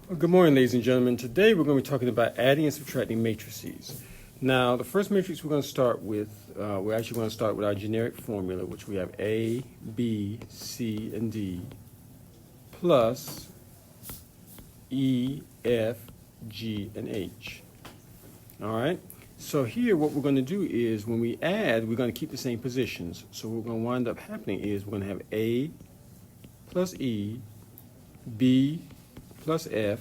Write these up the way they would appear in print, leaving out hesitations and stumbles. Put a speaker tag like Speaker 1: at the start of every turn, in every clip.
Speaker 1: Well, good morning, ladies and gentlemen. Today we're going to be talking about adding and subtracting matrices. Now, the first matrix we're going to start with, we're actually going to start with our generic formula, which we have A, B, C, and D, plus E, F, G, and H. All right? So here what we're going to do is when we add, we're going to keep the same positions. So what we're going to wind up happening is we're going to have A plus E, B plus F,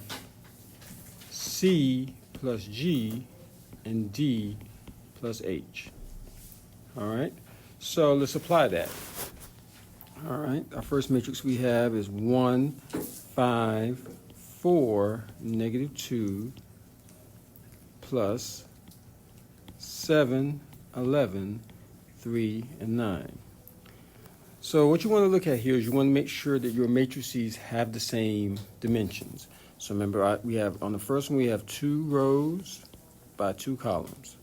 Speaker 1: C plus G, and D plus H. All right, so let's apply that. All right, our first matrix we have is 1, 5, 4, negative 2, plus 7, 11, 3, and 9. So what you want to look at here is you want to make sure that your matrices have the same dimensions. So remember, we have on the first one we have 2 rows by 2 columns.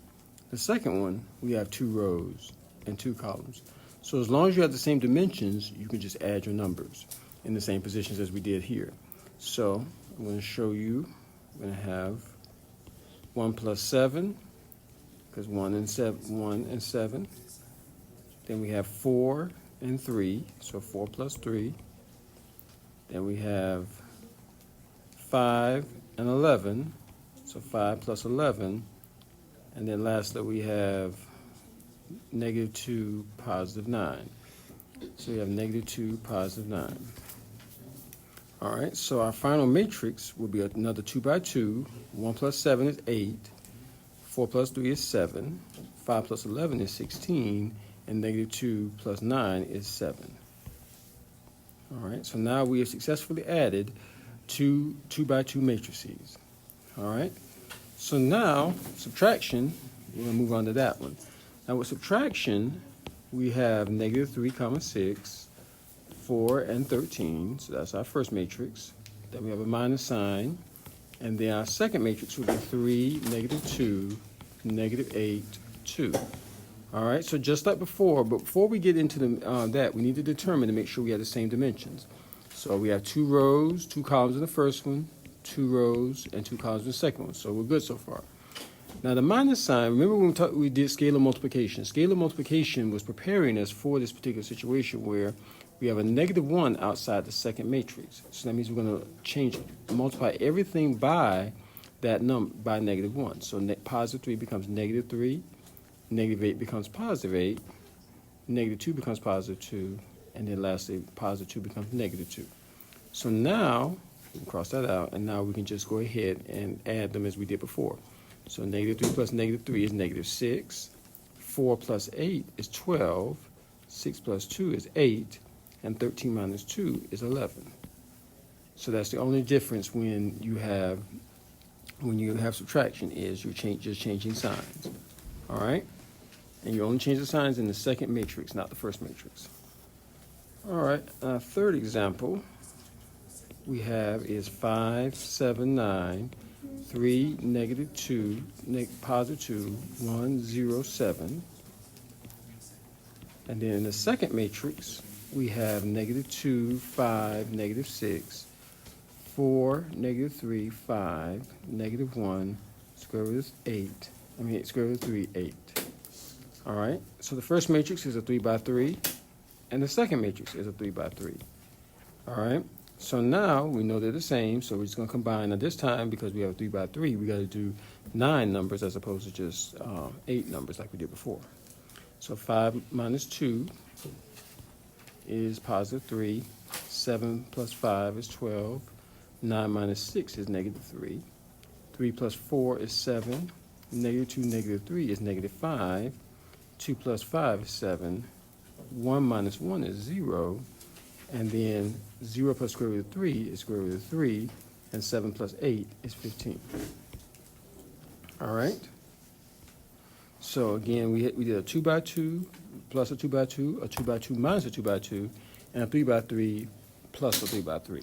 Speaker 1: The second one we have 2 rows and 2 columns. So as long as you have the same dimensions, you can just add your numbers in the same positions as we did here. So I'm going to show you. I'm going to have 1 plus 7 because 1 and 7. Then we have 4 and 3, so 4 plus 3. Then we have 5 and 11, so 5 plus 11. And then lastly we have negative 2, positive 9. So we have negative 2, positive 9. All right, so our final matrix will be another 2 by 2. 1 plus 7 is 8. 4 plus 3 is 7. 5 plus 11 is 16. And negative 2 plus 9 is 7. All right, so now we have successfully added 2 by 2 matrices. All right, so now subtraction, we're going to move on to that one. Now with subtraction, we have negative 3 comma 6, 4 and 13, so that's our first matrix. Then we have a minus sign, and then our second matrix will be 3, negative 2, negative 8, 2. All right, so just like before, but before we get into that, we need to determine to make sure we have the same dimensions. So we have 2 rows, 2 columns in the first one, 2 rows, and 2 columns in the second one. So we're good so far. Now the minus sign, remember when we did scalar multiplication. Scalar multiplication was preparing us for this particular situation where we have a negative 1 outside the second matrix. So that means we're going to multiply everything by that number, by negative 1. So positive 3 becomes negative 3. Negative 8 becomes positive 8, negative 2 becomes positive 2, and then lastly, positive 2 becomes negative 2. So now, we can cross that out, and now we can just go ahead and add them as we did before. So negative 3 plus negative 3 is negative 6, 4 plus 8 is 12, 6 plus 2 is 8, and 13 minus 2 is 11. So that's the only difference when you have subtraction is you're just changing signs. All right? And you only change the signs in the second matrix, not the first matrix. All right, third example we have is 5, 7, 9, 3, negative 2, positive 2, 1, 0, 7. And then in the second matrix, we have negative 2, 5, negative 6, 4, negative 3, 5, negative 1, square root of square root of 3, 8. All right, so the first matrix is a 3 by 3, and the second matrix is a 3 by 3. All right, so now we know they're the same, so we're just going to combine. Now this time, because we have a 3 by 3, we got to do 9 numbers as opposed to just 8 numbers like we did before. So 5 minus 2 is positive 3, 7 plus 5 is 12, 9 minus 6 is negative 3, 3 plus 4 is 7, negative 2, negative 3 is negative 5, 2 plus 5 is 7, 1 minus 1 is 0, and then 0 plus square root of 3 is square root of 3, and 7 plus 8 is 15. All right? So again, we did a 2 by 2 plus a 2 by 2, a 2 by 2 minus a 2 by 2, and a 3 by 3 plus a 3 by 3.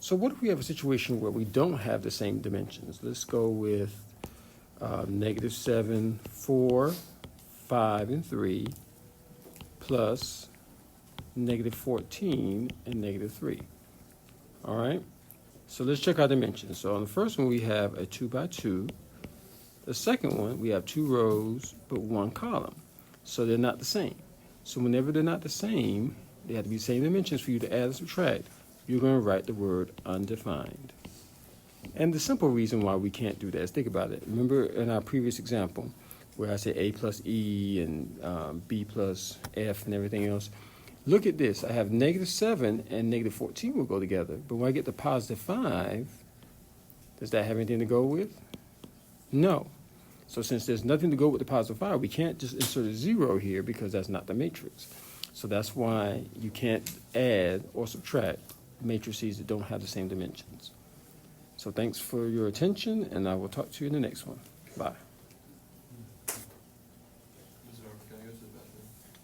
Speaker 1: So what if we have a situation where we don't have the same dimensions? Let's go with negative 7, 4, 5, and 3, plus negative 14 and negative 3. All right? So let's check our dimensions. So on the first one, we have a 2 by 2. The second one, we have 2 rows, but 1 column. So they're not the same. So whenever they're not the same, they have to be the same dimensions for you to add or subtract. You're going to write the word undefined. And the simple reason why we can't do that is, think about it. Remember in our previous example where I say A plus E and B plus F and everything else? Look at this. I have -7 and -14 will go together. But when I get to +5, does that have anything to go with? No. So since there's nothing to go with the +5, we can't just insert a 0 here because that's not the matrix. So that's why you can't add or subtract matrices that don't have the same dimensions. So thanks for your attention, and I will talk to you in the next one. Bye.